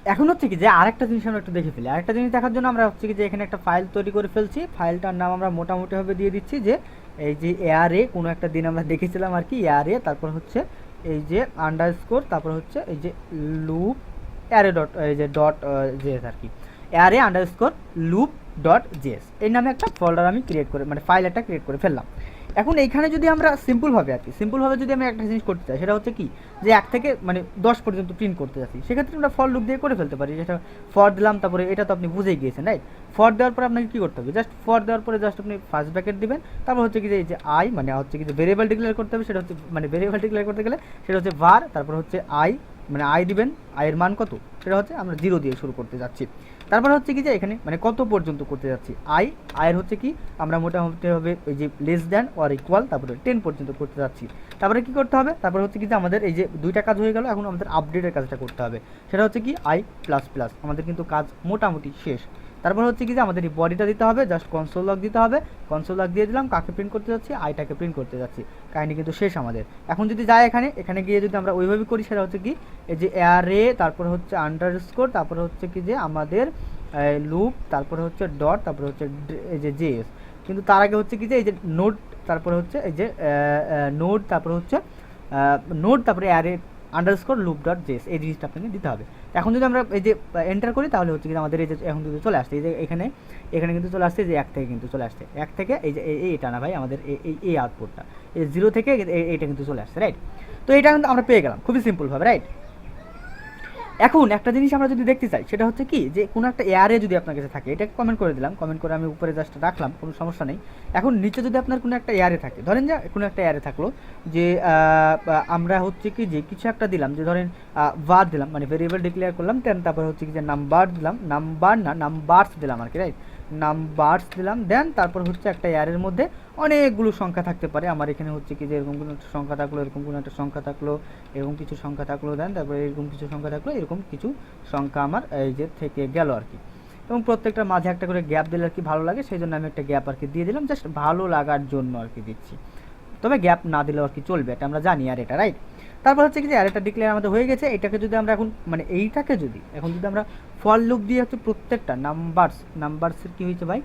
এখন হচ্ছে কি যে আরেকটা জিনিস আমরা একটু দেখে ফেলি। আরেকটা জিনিস দেখার জন্য আমরা হচ্ছে কি যে এখানে একটা ফাইল তৈরি করে ফেলছি। ফাইলটার নাম আমরা মোটামুটিভাবে দিয়ে দিচ্ছি যে এই যে এআরএ, কোনো একটা দিন আমরা দেখেছিলাম আর কি এআরএ, তারপর হচ্ছে এই যে আন্ডারস্কোর, তারপর হচ্ছে এই যে লুপ অ্যারে ডট এই যে ডট জেএস আর কি, array underscore loop dot JS এই নামে একটা ফোল্ডার আমি ক্রিয়েট করে মানে ফাইল একটা ক্রিয়েট করে ফেললাম। এখন এইখানে যদি আমরা সিম্পলভাবে আর কি সিম্পলভাবে যদি আমি একটা জিনিস করতে চাই, সেটা হচ্ছে কি যে 1 থেকে মানে 10 পর্যন্ত প্রিন্ট করতে যাচ্ছি, সেক্ষেত্রে আমরা ফর লুপ দিয়ে করে ফেলতে পারি। যেটা ফর দিলাম, তারপরে এটা তো আপনি বুঝেই গিয়েছেন রাইট। ফর দেওয়ার পরে আপনাকে কী করতে হবে, জাস্ট ফর দেওয়ার পরে জাস্ট আপনি ফার্স্ট ব্র্যাকেট দিবেন, তারপর হচ্ছে কি যে এই যে আই মানে হচ্ছে কি যে ভেরিয়েবল ডিক্লেয়ার করতে হবে, সেটা হচ্ছে মানে ভেরিয়েবল ডিক্লেয়ার করতে গেলে সেটা হচ্ছে var, তারপর হচ্ছে আই মানে আই দিবেন, আয়ের মান কত সেটা হচ্ছে আমরা 0 দিয়ে শুরু করতে যাচ্ছি। তারপর হচ্ছে কি যে এখানে মানে কত পর্যন্ত করতে যাচ্ছি, আয়ের হচ্ছে কি আমরা মোটামুটিভাবে ওই যে লেস দ্যান অর ইকুয়াল তারপরে 10 পর্যন্ত করতে যাচ্ছি। তারপরে কি করতে হবে, তারপর হচ্ছে কি যে আমাদের এই যে দুইটা কাজ হয়ে গেল, এখন আমাদের আপডেটের কাজটা করতে হবে, সেটা হচ্ছে কি আই প্লাস প্লাস। আমাদের কিন্তু কাজ মোটামুটি শেষ। তারপর হচ্ছে কি যে আমাদের এই বডিটা দিতে হবে, জাস্ট কনসোল লগ দিতে হবে, কনসোল লগ দিয়ে দিলাম, কাকে প্রিন্ট করতে যাচ্ছি, আইটাকে প্রিন্ট করতে যাচ্ছি, কাহিনী কিন্তু শেষ আমাদের। এখন যদি যাই এখানে গিয়ে যদি আমরা ওইভাবে করি, সেটা হচ্ছে কি এই যে অ্যারে, তারপর হচ্ছে আন্ডারস্কোর, তারপর হচ্ছে কি যে আমাদের লুপ, তারপরে হচ্ছে ডট, তারপরে হচ্ছে এই যে জেএস। কিন্তু তার আগে হচ্ছে কি যে এই যে নোড, তারপরে হচ্ছে এই যে নোড, তারপরে হচ্ছে নোড, তারপরে array underscore loop dot JS, এই জিনিসটা আপনাকে দিতে হবে। এখন যদি আমরা এই যে এন্টার করি, তাহলে হচ্ছে কি আমাদের এই যে এখন কিন্তু চলে আসছে এই যে এখানে কিন্তু চলে আসছে যে 1 থেকে কিন্তু চলে আসছে, 1 থেকে এই যে এইটা না ভাই, আমাদের এই আউটপুটটা এই 0 থেকে এইটা কিন্তু চলে আসছে রাইট। তো এটা কিন্তু আমরা পেয়ে গেলাম খুবই সিম্পলভাবে রাইট। এখন একটা জিনিস আমরা যদি দেখতে চাই, সেটা হচ্ছে কি যে কোনো একটা এয়ারে যদি আপনার কাছে থাকে, এটাকে কমেন্ট করে দিলাম, কমেন্ট করে আমি উপরে জাস্ট রাখলাম, কোনো সমস্যা নেই। এখন নিচে যদি আপনার কোনো একটা এয়ারে থাকে, ধরেন যে কোনো একটা এয়ারে থাকলো যে আমরা হচ্ছে কি যে কিছু একটা দিলাম, যে ধরেন var দিলাম মানে ভেরিয়েবল ডিক্লেয়ার করলাম, দেন তারপর হচ্ছে কি যে নাম্বার দিলাম, নাম্বার না নাম্বারস দিলাম আর কি রাইট, নাম্বারস দিলাম, দেন তারপর হচ্ছে একটা এয়ারের মধ্যে অনেকগুলো সংখ্যা থাকতে পারে। আমার এখানে হচ্ছে কি যে এরকম কোনো একটা সংখ্যা থাকলো, এরকম কোনো একটা সংখ্যা থাকলো, এরকম কিছু সংখ্যা থাকলো, দেন তারপরে এরকম কিছু সংখ্যা থাকলো, এরকম কিছু সংখ্যা আমার এই যে থেকে গেল আর কি। এবং প্রত্যেকটার মাঝে একটা করে গ্যাপ দিলে আর কি ভালো লাগে, সেই জন্য আমি একটা গ্যাপ আর কি দিয়ে দিলাম, জাস্ট ভালো লাগার জন্য আর কি দিচ্ছি। তবে গ্যাপ না দিলেও আর কি চলবে, এটা আমরা জানি আর এটা রাইট। তারপর হচ্ছে কি যে অ্যারেটা ডিক্লেয়ার আমাদের হয়ে গেছে। এটাকে যদি আমরা এখন মানে এইটাকে যদি এখন যদি আমরা ফর লুপ দিয়ে হচ্ছে প্রত্যেকটা নাম্বারসের কী হয়েছে ভাই,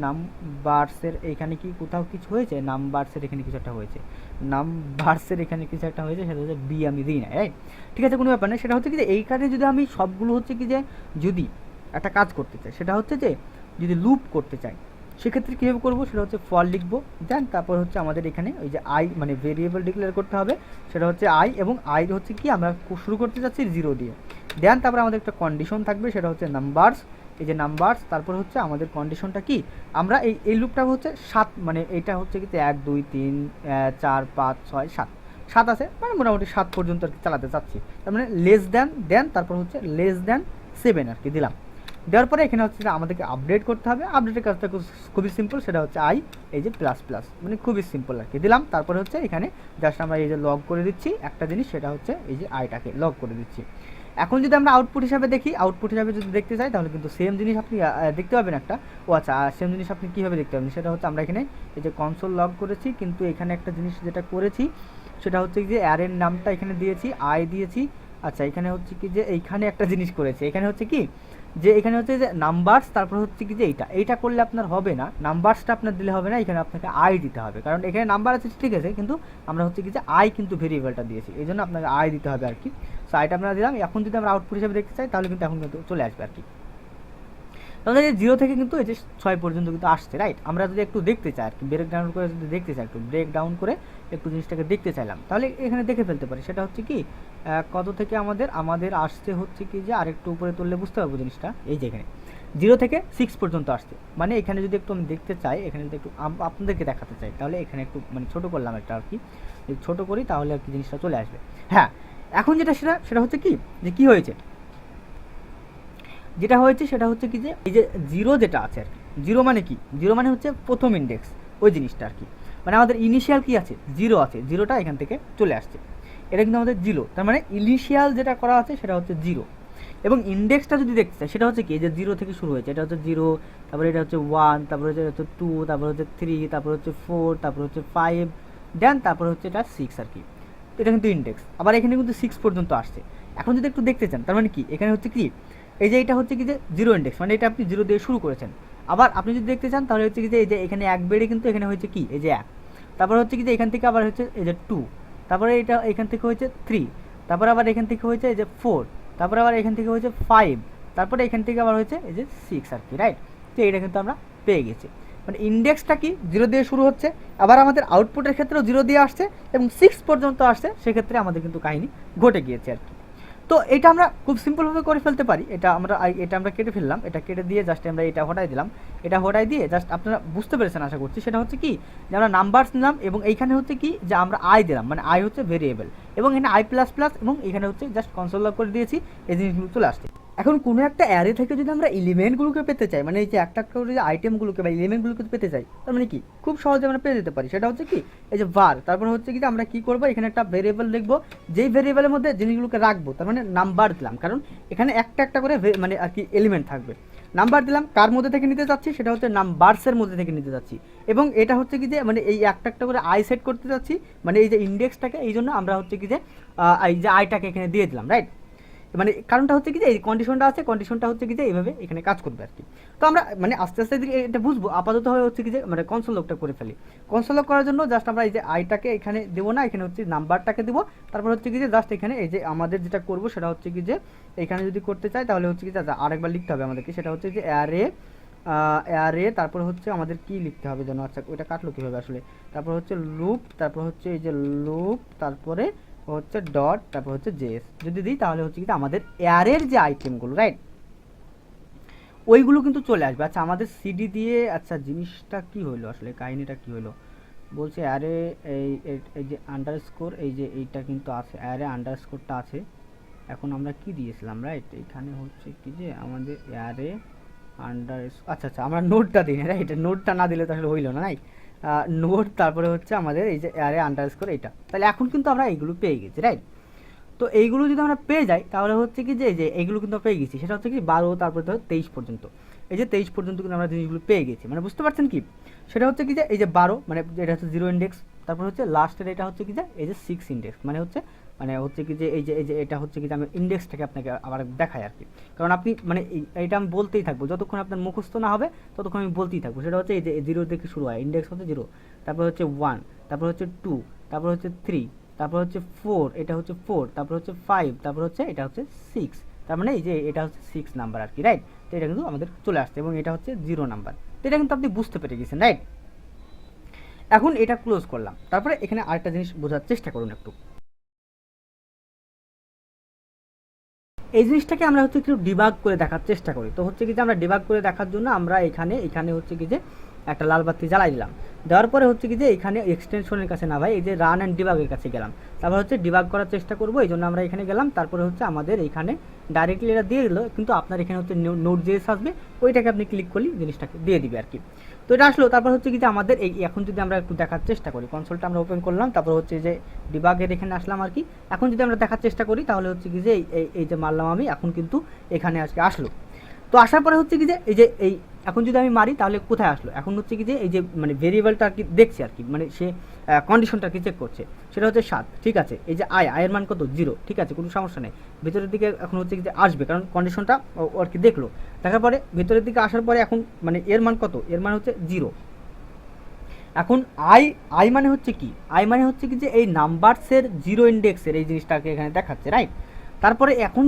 নাম্বারসের এখানে কি কোথাও কিছু হয়েছে, নাম্বারসের এখানে কিছু একটা হয়েছে, নাম্বারসের এখানে কিছু একটা হয়েছে, সেটা হচ্ছে বি আমি দিই না রাইট। ঠিক আছে, কোনো ব্যাপার নেই। সেটা হচ্ছে কি যে এইখানে যদি আমি সবগুলো হচ্ছে কি যে যদি একটা কাজ করতে চাই, সেটা হচ্ছে যে যদি লুপ করতে চাই, সেক্ষেত্রে কীভাবে করবো, সেটা হচ্ছে ফর লিখবো, দেন তারপর হচ্ছে আমাদের এখানে ওই যে আই মানে ভেরিয়েবল ডিক্লেয়ার করতে হবে, সেটা হচ্ছে আই, এবং আই হচ্ছে কি আমরা শুরু করতে যাচ্ছি 0 দিয়ে, দেন তারপরে আমাদের একটা কন্ডিশন থাকবে, সেটা হচ্ছে নাম্বারস, এই যে নাম্বারস, তারপর হচ্ছে আমাদের কন্ডিশনটা কি আমরা এই লুপটা হচ্ছে 7 মানে এটা হচ্ছে কি 1 2 3 4 5 6 7 7 আছে, মানে মোটামুটি 7 পর্যন্ত আর কি চালাতে চাচ্ছি। তার মানে লেস দ্যান, দেন তারপর হচ্ছে লেস দ্যান 7 আর কি দিলাম। দেওয়ার পরে এখানে হচ্ছে আমাদেরকে আপডেট করতে হবে। আপডেটের কাজটা খুবই সিম্পল, সেটা হচ্ছে আই এই যে প্লাস প্লাস, মানে খুবই সিম্পল আর কি দিলাম। তারপরে হচ্ছে এখানে জাস্ট আমরা এই যে লগ করে দিচ্ছি একটা জিনিস, সেটা হচ্ছে এই যে আইটাকে লগ করে দিচ্ছি। এখন যদি আমরা আউটপুট হিসাবে দেখি, আউটপুট হিসাবে যদি দেখতে চাই, তাহলে কিন্তু সেম জিনিস আপনি দেখতে পাবেন একটা। ও আচ্ছা, সেম জিনিস আপনি কীভাবে দেখতে পাবেন, সেটা হচ্ছে আমরা এখানে এই যে কনসোল লগ করেছি, কিন্তু এখানে একটা জিনিস যেটা করেছি, সেটা হচ্ছে যে অ্যারের নামটা এখানে দিয়েছি, আই দিয়েছি। আচ্ছা, এখানে হচ্ছে কি যে এইখানে একটা জিনিস করেছে, এখানে হচ্ছে কি যে এখানে হচ্ছে যে নাম্বারস, তারপর হচ্ছে কি যে এইটা করলে আপনার হবে না, নাম্বারসটা আপনার দিলে হবে না, এখানে আপনাকে আই দিতে হবে, কারণ এখানে নাম্বার আছে ঠিক আছে, কিন্তু আমরা হচ্ছে কি যে আই কিন্তু ভেরিয়েবলটা দিয়েছি, এই জন্য আপনাকে আই দিতে হবে আর কি। সো আইটা আমরা দিলাম। এখন যদি আমরা আউটপুট হিসেবে দেখতে চাই, তাহলে কিন্তু এখন কিন্তু চলে আসবে আর কি। তাহলে এই 0 থেকে কিন্তু এই যে 6 পর্যন্ত কিন্তু আসছে রাইট। আমরা যদি একটু দেখতে চাই আর কি, ব্রেক ডাউন করে যদি দেখতে চাই, একটু ব্রেক ডাউন করে একটু জিনিসটাকে দেখতে চাইলাম, তাহলে এখানে দেখে ফেলতে পারি। সেটা হচ্ছে কি কত থেকে আমাদের আসছে হচ্ছে কি যে আরেকটু উপরে তুললে বুঝতে পারবো জিনিসটা, এই যে এখানে 0 থেকে 6 পর্যন্ত আসছে। মানে এখানে যদি একটু আমি দেখতে চাই, এখানে যদি একটু আপনাদেরকে দেখাতে চাই, তাহলে এখানে একটু মানে ছোটো করলাম একটা আর কি, যদি ছোটো করি তাহলে আর কি জিনিসটা চলে আসবে। হ্যাঁ, এখন সেটা হচ্ছে কি যে কী হয়েছে, যেটা হয়েছে সেটা হচ্ছে কি যে এই যে 0 যেটা আছে আর কি, 0 মানে কি, 0 মানে হচ্ছে প্রথম ইন্ডেক্স, ওই জিনিসটা আর কি। মানে আমাদের ইনিশিয়াল কি আছে, 0 আছে, 0টা এখান থেকে চলে আসছে, এটা কিন্তু আমাদের 0। তার মানে ইনিশিয়াল যেটা করা আছে সেটা হচ্ছে 0, এবং ইন্ডেক্সটা যদি দেখতে চাই, সেটা হচ্ছে কি যে 0 থেকে শুরু হয়েছে, এটা হচ্ছে 0, তারপরে এটা হচ্ছে 1, তারপরে হচ্ছে 2, তারপরে হচ্ছে 3, তারপরে হচ্ছে 4, তারপরে হচ্ছে 5, দেন তারপরে হচ্ছে এটা 6 আর কি। এটা কিন্তু ইন্ডেক্স। আবার এখানে কিন্তু 6 পর্যন্ত আসছে। এখন যদি একটু দেখতে চান, তার মানে কি এখানে হচ্ছে কি এই যে এটা হচ্ছে কি যে জিরো ইন্ডেক্স, মানে এটা আপনি জিরো দিয়ে শুরু করেছেন। আবার আপনি যদি দেখতে চান তাহলে হচ্ছে কি যে এই যে এখানে এক বেড়ে কিন্তু এখানে হয়েছে কি এই যে এক, তারপর হচ্ছে কি যে এখান থেকে আবার হচ্ছে এই যে টু, তারপরে এটা এখান থেকে হয়েছে থ্রি, তারপর আবার এখান থেকে হয়েছে এই যে ফোর, তারপর আবার এখান থেকে হয়েছে ফাইভ, তারপরে এখান থেকে আবার হয়েছে এই যে সিক্স আর কি, রাইট। তো এটা কিন্তু আমরা পেয়ে গেছি, মানে ইন্ডেক্সটা কি জিরো দিয়ে শুরু হচ্ছে, আবার আমাদের আউটপুটের ক্ষেত্রেও জিরো দিয়ে আসছে এবং সিক্স পর্যন্ত আসছে, সেক্ষেত্রে আমাদের কিন্তু কাহিনী ঘটে গিয়েছে আর কি। তো এটা আমরা খুব সিম্পলভাবে করে ফেলতে পারি। এটা আমরা কেটে ফেললাম, এটা কেটে দিয়ে জাস্ট আমরা এটা হটাই দিলাম, এটা হটাই দিয়ে জাস্ট আপনারা বুঝতে পেরেছেন আশা করছি। সেটা হচ্ছে কি যে আমরা নাম্বারস নিলাম এবং এইখানে হচ্ছে কি যে আমরা আই দিলাম, মানে আই হচ্ছে ভেরিয়েবল, এবং এখানে আই প্লাস প্লাস, এবং এখানে হচ্ছে জাস্ট কনসোল লক করে দিয়েছি, এই জিনিসগুলো চলে আসছে। এখন কোনো একটা অ্যারে থেকে যদি আমরা এলিমেন্টগুলোকে পেতে চাই, মানে এই যে একটা একটা করে যে আইটেমগুলোকে বা এলিমেন্টগুলোকে পেতে চাই, তার মানে কি খুব সহজে আমরা পেয়ে যেতে পারি। সেটা হচ্ছে কি এই যে var, তারপর হচ্ছে কি যে আমরা কি করবো, এখানে একটা ভেরিয়েবল লিখবো, যেই ভেরিয়েবলের মধ্যে জিনিসগুলোকে রাখবো, তার মানে নাম্বার দিলাম, কারণ এখানে একটা একটা করে মানে আর কি এলিমেন্ট থাকবে। নাম্বার দিলাম, কার মধ্যে থেকে নিতে যাচ্ছি, সেটা হচ্ছে নাম্বারসের মধ্যে থেকে নিতে যাচ্ছি, এবং এটা হচ্ছে কি যে মানে এই একটা একটা করে আই সেট করতে যাচ্ছি, মানে এই যে ইন্ডেক্সটাকে, এই জন্য আমরা হচ্ছে কি যে এই যে আইটাকে এখানে দিয়ে দিলাম, রাইট। মানে কারণটা হচ্ছে কি যে এই কন্ডিশনটা আছে, কন্ডিশনটা হচ্ছে কি যে এইভাবে এখানে কাজ করবে আর কি। তো আমরা মানে আস্তে আস্তে এটা বুঝবো, আপাতত হয়ে হচ্ছে কি যে মানে কনসোল লকটা করে ফেলি। কনসোল লক করার জন্য জাস্ট আমরা এই যে আইটাকে এখানে দেবো না, এখানে হচ্ছে নাম্বারটাকে দেবো, তারপর হচ্ছে কি যে জাস্ট এখানে এই যে আমাদের যেটা করবো সেটা হচ্ছে কি যে এখানে যদি করতে চাই তাহলে হচ্ছে কি যে আরেকবার লিখতে হবে আমাদেরকে, সেটা হচ্ছে যে অ্যারে, তারপর হচ্ছে আমাদের কি লিখতে হবে যেন, আচ্ছা ওইটা কাটলো কীভাবে আসলে, তারপর হচ্ছে লুপ, তারপর হচ্ছে এই যে লুপ, তারপরে হচ্ছে ডট, তারপর হচ্ছে জেএস যদি দিই তাহলে হচ্ছে কি আমাদের অ্যারের যে আইটেমগুলো, রাইট, ওইগুলো কিন্তু চলে আসবে। আচ্ছা আমাদের সিডি দিয়ে, আচ্ছা জিনিসটা কি হলো আসলে, কাহিনীটা কি হলো, বলছে অ্যারে এই যে আন্ডারস্কোর, এই যে এইটা কিন্তু আছে, অ্যারে আন্ডারস্কোরটা আছে। এখন আমরা কি দিয়েছিলাম, রাইট, এখানে হচ্ছে কি যে আমাদের অ্যারে আন্ডার, আচ্ছা আমরা নোটটা দিই, রাইট, নোটটা না দিলে তো আসলে হইলো না, রাইট। নোট, তারপরে হচ্ছে আমাদের এই যে অ্যারে আন্ডারস্কোর এইটা, তাহলে এখন কিন্তু আমরা এইগুলো পেয়ে গেছি, রাইট। তো এইগুলো যদি আমরা পেয়ে যাই তাহলে হচ্ছে কি যে এই যে এইগুলো কিন্তু পেয়ে গেছি, সেটা হচ্ছে কি 12, তারপরে ধরো 23 পর্যন্ত, এই যে 23 পর্যন্ত কিন্তু আমরা জিনিসগুলো পেয়ে গেছি, মানে বুঝতে পারছেন কি, সেটা হচ্ছে কি যে এই যে 12 মানে এটা হচ্ছে জিরো ইন্ডেক্স, তারপর হচ্ছে লাস্টের এটা হচ্ছে কি যে এই যে 6 ইন্ডেক্স, মানে হচ্ছে কি যে এই যে এটা হচ্ছে কি যে আমি ইন্ডেক্সটাকে আপনাকে আবার দেখাই আর কি, কারণ আপনি মানে এইটা আমি বলতেই থাকবো যতক্ষণ আপনার মুখস্থ না হবে, ততক্ষণ আমি বলতেই থাকবো। সেটা হচ্ছে এই যে জিরো থেকে শুরু হয়, ইন্ডেক্স হচ্ছে জিরো, তারপর হচ্ছে 1, তারপর হচ্ছে 2, তারপর হচ্ছে 3, তারপর হচ্ছে 4, এটা হচ্ছে 4, তারপর হচ্ছে 5, তারপর হচ্ছে এটা হচ্ছে 6, তার মানে এই যে এটা হচ্ছে 6 নাম্বার আর কি, রাইট। তো এটা কিন্তু আমাদের চলে আসছে এবং এটা হচ্ছে 0 নাম্বার। তো এটা কিন্তু আপনি বুঝতে পেরে গেছেন, রাইট। এখন এটা ক্লোজ করলাম, তারপরে এখানে আরেকটা জিনিস বোঝার চেষ্টা করুন একটু। এই জিনিসটাকে আমরা হচ্ছে একটু ডিবাগ করে দেখার চেষ্টা করি। তো হচ্ছে কি যে আমরা ডিবাগ করে দেখার জন্য আমরা এখানে হচ্ছে কি যে একটা লাল বাতি জ্বালাই দিলাম, দেওয়ার পরে হচ্ছে কি যে এখানে এক্সটেনশনের কাছে না ভাই, এই যে রান অ্যান্ড ডিবাগের কাছে গেলাম, তারপর হচ্ছে ডিবাগ করার চেষ্টা করবো, এই জন্য আমরা এখানে গেলাম, তারপরে হচ্ছে আমাদের এখানে ডাইরেক্টলি এটা দিয়ে দিল, কিন্তু আপনার এখানে হচ্ছে নোট জেএস আসবে, ওইটাকে আপনি ক্লিক করলে জিনিসটাকে দিয়ে দিবে আর কি। তো এটা আসলো, তারপর হচ্ছে কি যে আমাদের এই এখন যদি আমরা একটু দেখার চেষ্টা করি, কনসোলটা আমরা ওপেন করলাম, তারপর হচ্ছে যে ডিবাগের এখানে আসলাম আর কি। এখন যদি আমরা দেখার চেষ্টা করি তাহলে হচ্ছে কি যে এই যে মারলাম আমি, এখন কিন্তু এখানে আজকে আসলো। তো আসার পরে হচ্ছে কি যে এই এখন যদি আমি মারি তাহলে কোথায় আসলো, এখন হচ্ছে কি যে এই যে মানে ভেরিয়েবলটা আর কি দেখছে আর কি, মানে সে কন্ডিশনটা আর কি চেক করছে, সেটা হচ্ছে 7, ঠিক আছে। এই যে আয়ের মান কত 0, ঠিক আছে, কোনো সমস্যা নেই, ভেতরের দিকে এখন হচ্ছে কি যে আসবে, কারণ কন্ডিশনটা আর কি দেখলো, দেখার পরে ভেতরের দিকে আসার পরে এখন মানে এর মান কত, এর মান হচ্ছে 0। এখন আই মানে হচ্ছে কি, আই মানে হচ্ছে কি যে এই নাম্বারসের জিরো ইন্ডেক্সের এই জিনিসটাকে এখানে দেখাচ্ছে, রাইট। তারপরে এখন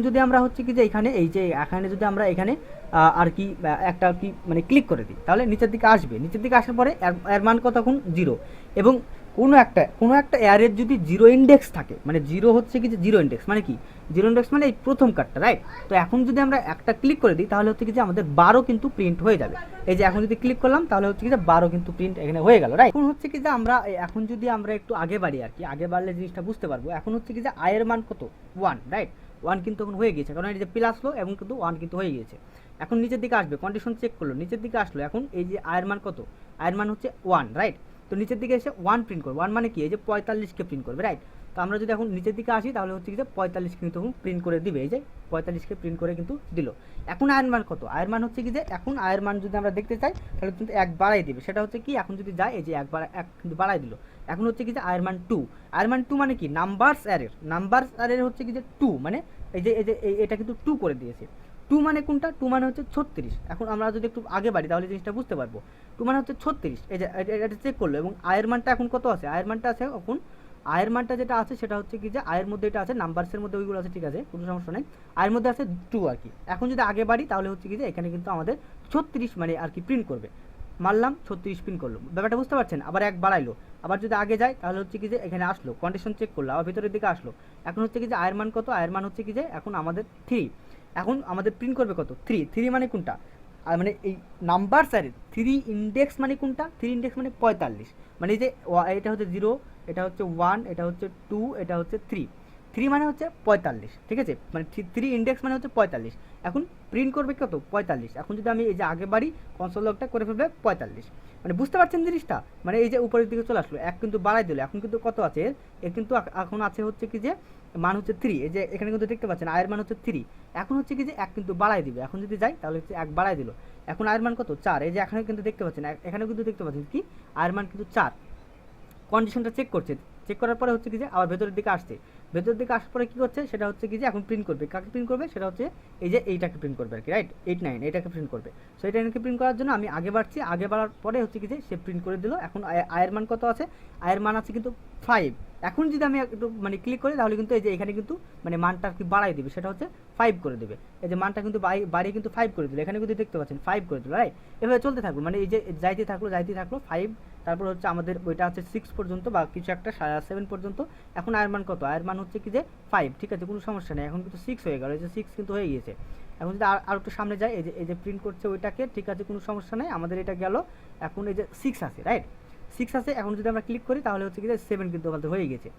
যদি আমরা হচ্ছে কি যে এখানে এই যে এখানে যদি আমরা এখানে আর কি একটা কি মানে ক্লিক করে দিই, তাহলে নিচের দিকে আসবে, নিচের দিকে আসার পরে এর মান কত এখন 0, এবং কোনো একটা অ্যারের যদি জিরো ইন্ডেক্স থাকে, মানে জিরো হচ্ছে কি যে জিরো ইন্ডেক্স মানে কি, জিরো ইন্ডেক্স মানে এই প্রথম কার্ডটা, রাইট। তো এখন যদি আমরা একটা ক্লিক করে দিই তাহলে হচ্ছে কি যে আমাদের 12 কিন্তু প্রিন্ট হয়ে যাবে। এই যে এখন যদি ক্লিক করলাম তাহলে হচ্ছে কি যে 12 কিন্তু প্রিন্ট এখানে হয়ে গেল, রাইট। এখন হচ্ছে কি যে আমরা এখন যদি আমরা একটু আগে বাড়ি আর কি, আগে বাড়লে জিনিসটা বুঝতে পারবো। এখন হচ্ছে কি যে আয়ের মান কত 1, রাইট, 1 কিন্তু এখন হয়ে গিয়েছে, কারণ এই যে প্লাস লো এবং কিন্তু 1 কিন্তু হয়ে গিয়েছে। এখন নিচের দিকে আসবে, কন্ডিশন চেক করলো, নিচের দিকে আসলো, এখন এই যে আয়ের মান কত, আয়ের মান হচ্ছে 1, রাইট। তো নিচের দিকে এসে 1 প্রিন্ট করবে, 1 মানে কি, এই যে 45কে প্রিন্ট করবে, রাইট। তো আমরা যদি এখন নিচের দিকে আসি তাহলে হচ্ছে কি যে 45 কিন্তু প্রিন্ট করে দিবে, এই যে 45কে প্রিন্ট করে কিন্তু দিল। এখন আয়ের মান কত, আয়ের মান হচ্ছে কি যে এখন আয়ের মান যদি আমরা দেখতে চাই তাহলে কিন্তু 1 বাড়াই দিবে, সেটা হচ্ছে কি এখন যদি যায় এই যে 1 কিন্তু বাড়াই দিল, এখন হচ্ছে কি যে আয়ের মান 2, আয়ের মান 2 মানে কি নাম্বারস অ্যারের হচ্ছে কি যে 2 মানে এটা কিন্তু 2 করে দিয়েছে। 2 মানে কোনটা, 2 মানে হচ্ছে 36। এখন আমরা যদি একটু আগে বাড়ি তাহলে জিনিসটা বুঝতে পারবো। 2 মানে হচ্ছে 36, এই যে এটা চেক করলো, এবং আয়ের মানটা এখন কত আছে, আয়ের মানটা আছে এখন, আয়ের মানটা যেটা আছে সেটা হচ্ছে কি যে আয়ের মধ্যে এটা আছে, নাম্বারসের মধ্যে ওইগুলো আছে, ঠিক আছে কোনো সমস্যা নেই, আয়ের মধ্যে আছে 2 আর কি। এখন যদি আগে বাড়ি তাহলে হচ্ছে কি যে এখানে কিন্তু আমাদের 36 মানে আর কি প্রিন্ট করবে, মারলাম 36 প্রিন্ট করলো, ব্যাপারটা বুঝতে পারছেন। আবার এক বাড়াইলো, আবার যদি আগে যায় তাহলে হচ্ছে কি যে এখানে আসলো, কন্ডিশন চেক করলো, আবার ভিতরের দিকে আসলো, এখন হচ্ছে কি যে আয়ের মান কত, আয়ের মান হচ্ছে কি যে এখন আমাদের 3, এখন আমাদের প্রিন্ট করবে কত 3 মানে কোনটা, আর মানে এই নাম্বার স্যারের 3 ইন্ডেক্স মানে কোনটা, 3 ইন্ডেক্স মানে 45, মানে এই যে এটা হচ্ছে 0, এটা হচ্ছে 1, এটা হচ্ছে 2, এটা হচ্ছে 3 মানে হচ্ছে 45, ঠিক আছে, মানে 3 ইন্ডেক্স মানে হচ্ছে 45। এখন প্রিন্ট করবে কত 45, এখন যদি আমি এই যে আগে বাড়ি কনসোল লকটা করে ফেলবে 45, মানে বুঝতে পারছেন জিনিসটা, মানে এই যে উপরের দিকে চলে আসলো, এক কিন্তু বাড়াই দিল, এখন কিন্তু কত আছে এর কিন্তু এখন আছে হচ্ছে কি যে মান হচ্ছে 3, এই যে এখানে কিন্তু দেখতে পাচ্ছেন আয়ের মান হচ্ছে 3, এখন হচ্ছে কি যে এক কিন্তু বাড়াই দিবে, এখন যদি যাই তাহলে হচ্ছে এক বাড়াই দিল, এখন আয়ের মান কত 4, এই যে এখানে কিন্তু দেখতে পাচ্ছেন, এখানেও কিন্তু দেখতে পাচ্ছেন কি আয়ের মান কিন্তু 4, কন্ডিশনটা চেক করছে, চেক করার পরে হচ্ছে কি যে আবার ভেতরের দিকে আসছে, ভেতরের দিকে আসার পরে কী করছে সেটা হচ্ছে কি যে এখন প্রিন্ট করবে, কাকে প্রিন্ট করবে সেটা হচ্ছে এই যে এইটাকে প্রিন্ট করবে আর কি, রাইট 8 9 এইটাকে প্রিন্ট করবে। সো এটা প্রিন্ট করার জন্য আমি আগে বাড়ছি, আগে বাড়ার পরে হচ্ছে কি যে সে প্রিন্ট করে দিল। এখন আয়ের মান কত আছে, আয়ের মান আছে কিন্তু 5, এখন যদি আমি একটু মানে ক্লিক করি তাহলে কিন্তু এই যে এখানে কিন্তু মানে মানটা আর কি বাড়াই দিবে, সেটা হচ্ছে 5 করে দেবে, এই যে মানটা কিন্তু বাড়িয়ে কিন্তু 5 করে দিল, এখানে কিন্তু দেখতে পাচ্ছেন 5 করে দিল, রাইট। এভাবে চলতে থাকলো, মানে এই যে যাইতে থাকলো 5, তারপর হচ্ছে আমাদের ওইটা আছে 6 পর্যন্ত বা কিছু একটা 7 পর্যন্ত। এখন আয়ের মান কত, আয়ের মান হচ্ছে কি যে 5, ঠিক আছে কোনো সমস্যা নেই, এখন কিন্তু 6 হয়ে গেল, এই যে 6 কিন্তু হয়ে গিয়েছে। এখন যদি আর একটু সামনে যায়, এই যে প্রিন্ট করছে ওইটাকে, ঠিক আছে কোনো সমস্যা নেই, আমাদের এটা গেল, এখন এই যে 6 আছে, রাইট 6 আছে। এখন যদি আমরা ক্লিক করি তাহলে হচ্ছে কি যে 7 কিন্তু আমাদের হয়ে গেছে,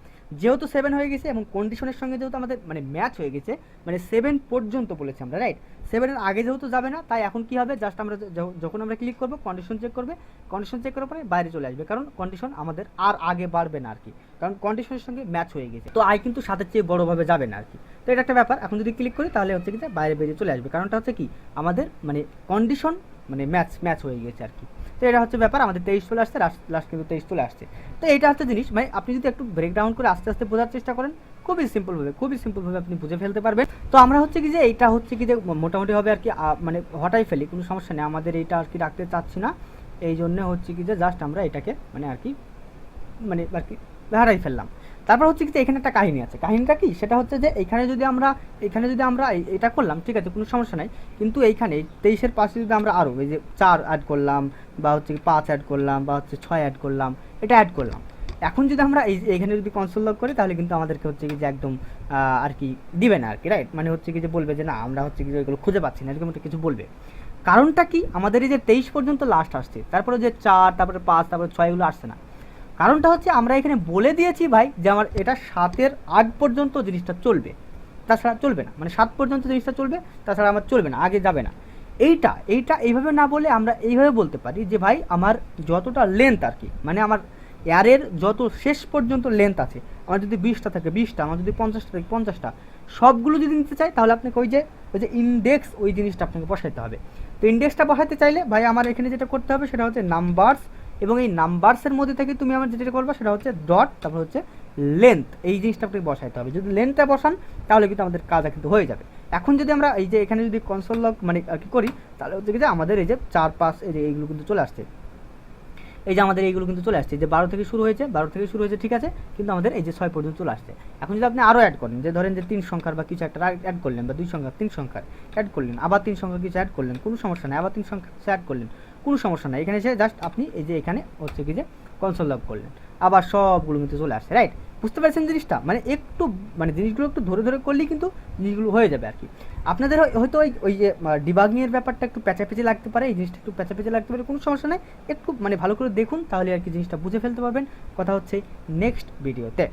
যেহেতু 7 হয়ে গেছে এবং কন্ডিশনের সঙ্গে যেহেতু আমাদের মানে ম্যাচ হয়ে গেছে, মানে 7 পর্যন্ত বলেছি আমরা, রাইট 7-এর আগে যেহেতু যাবে না, তাই এখন কি হবে, জাস্ট আমরা যখন আমরা ক্লিক করবো কন্ডিশন চেক করবে, কন্ডিশন চেক করার পরে বাইরে চলে আসবে, কারণ কন্ডিশন আমাদের আর আগে বাড়বে না আর কি, কারণ কন্ডিশনের সঙ্গে ম্যাচ হয়ে গেছে, তো আই কিন্তু সাথে চেয়ে বড়োভাবে যাবে না আর কি। তো এটা একটা ব্যাপার, এখন যদি ক্লিক করি তাহলে হচ্ছে কি যে বাইরে বেরিয়ে চলে আসবে, কারণটা হচ্ছে কি আমাদের মানে কন্ডিশন মানে ম্যাচ হয়ে গেছে আর কি। তো এটা হচ্ছে ব্যাপার, আমাদের 23 চলে আসছে, লাস্ট কিন্তু 23 চলে আসছে। তো এটা হচ্ছে জিনিস, মানে আপনি যদি একটু ব্রেকডাউন করে আস্তে আস্তে বোঝার চেষ্টা করেন, খুবই সিম্পলভাবে আপনি বুঝে ফেলতে পারবেন। তো আমরা হচ্ছে কি যে এইটা হচ্ছে কি যে মোটামুটি হবে আর কি, মানে হটাই ফেলি, কোনো সমস্যা নেই, আমাদের এইটা আর কি রাখতে চাচ্ছি না, এই জন্য হচ্ছে কি যে জাস্ট আমরা এটাকে মানে আর কি হারাই ফেললাম। তারপর হচ্ছে কি যে এখানে একটা কাহিনী আছে, কাহিনীটা কি সেটা হচ্ছে যে এখানে যদি আমরা এটা করলাম, ঠিক আছে কোনো সমস্যা নাই, কিন্তু এইখানে 23-এর পাশে যদি আমরা আরও এই যে 4 অ্যাড করলাম, বা হচ্ছে 5 অ্যাড করলাম, বা হচ্ছে 6 অ্যাড করলাম, এটা অ্যাড করলাম, এখন যদি আমরা এইখানে যদি কনসোল লক করি তাহলে কিন্তু আমাদেরকে হচ্ছে কি যে একদম আর কি দিবে না আর কি, রাইট, মানে হচ্ছে কি যে বলবে যে না আমরা হচ্ছে কি যে এগুলো খুঁজে পাচ্ছি না, এরকম একটা কিছু বলবে। কারণটা কি, আমাদের এই যে 23 পর্যন্ত লাস্ট আসছে, তারপরে যে 4, তারপরে 5, তারপরে 6 এগুলো আসছে না, কারণটা হচ্ছে আমরা এখানে বলে দিয়েছি ভাই যে আমার এটা 7-এর আগ পর্যন্ত জিনিসটা চলবে, তাছাড়া চলবে না, মানে 7 পর্যন্ত জিনিসটা চলবে, তাছাড়া আমার চলবে না, আগে যাবে না। এইটা এইভাবে না বলে আমরা এইভাবে বলতে পারি যে ভাই আমার যতটা লেন্থ আর কি, মানে আমার এয়ারের যত শেষ পর্যন্ত লেন্থ আছে, আমার যদি 20টা থাকে 20টা, আমার যদি 50টা থাকে 50টা, সবগুলো যদি নিতে চাই তাহলে আপনাকে ওই যে ইন্ডেক্স ওই জিনিসটা আপনাকে বসাইতে হবে। তো ইন্ডেক্সটা বসাতে চাইলে ভাই আমার এখানে যেটা করতে হবে সেটা হচ্ছে নাম্বারস, এবং এই নাম্বারসের মধ্যে থেকে তুমি আমার যেটা করবা সেটা হচ্ছে ডট, তারপর হচ্ছে লেন্থ, এই জিনিসটা আপনাকে বসাইতে হবে। যদি লেন্থটা বসান তাহলে কিন্তু আমাদের কাজ কিন্তু হয়ে যাবে। এখন যদি আমরা এই যে এখানে যদি কনসোল লক মানে কি করি তাহলে হচ্ছে কি যে আমাদের এই যে 4 5 এই যে এইগুলো কিন্তু চলে আসছে, এই যে আমাদের এইগুলো কিন্তু চলে আসছে, যে 12 থেকে শুরু হয়েছে, ঠিক আছে, কিন্তু আমাদের এই যে 6 পর্যন্ত চলে আসছে। এখন যদি আপনি আরও অ্যাড করেন, যে ধরেন যে 3 সংখ্যার বা কিছু একটা অ্যাড করলেন, বা 2 সংখ্যার 3 সংখ্যার অ্যাড করলেন, আবার 3 সংখ্যার কিছু অ্যাড করলেন, কোনো সমস্যা নেই, আবার 3 সংখ্যা অ্যাড করলেন, কোনো সমস্যা নেই, এখানে এসে জাস্ট আপনি এই যে এখানে হচ্ছে কি যে কনসোল লক করলেন, আবার সবগুলো কিন্তু চলে আসছে, রাইট। বুঝতে পারছেন জিনিসটা, মানে একটু মানে জিনিসগুলো একটু ধরে করলেই কিন্তু জিনিসগুলো হয়ে যাবে আর কি। আপনাদের হয়তো ওই যে ডিবাগিংয়ের ব্যাপারটা একটু প্যাচাপেচি লাগতে পারে, এই জিনিসটা একটু প্যাচাপেচি লাগতে পারে, কোনো সমস্যা নেই, একটু মানে ভালো করে দেখুন তাহলে আর কি জিনিসটা বুঝে ফেলতে পারবেন। কথা হচ্ছে নেক্সট ভিডিওতে।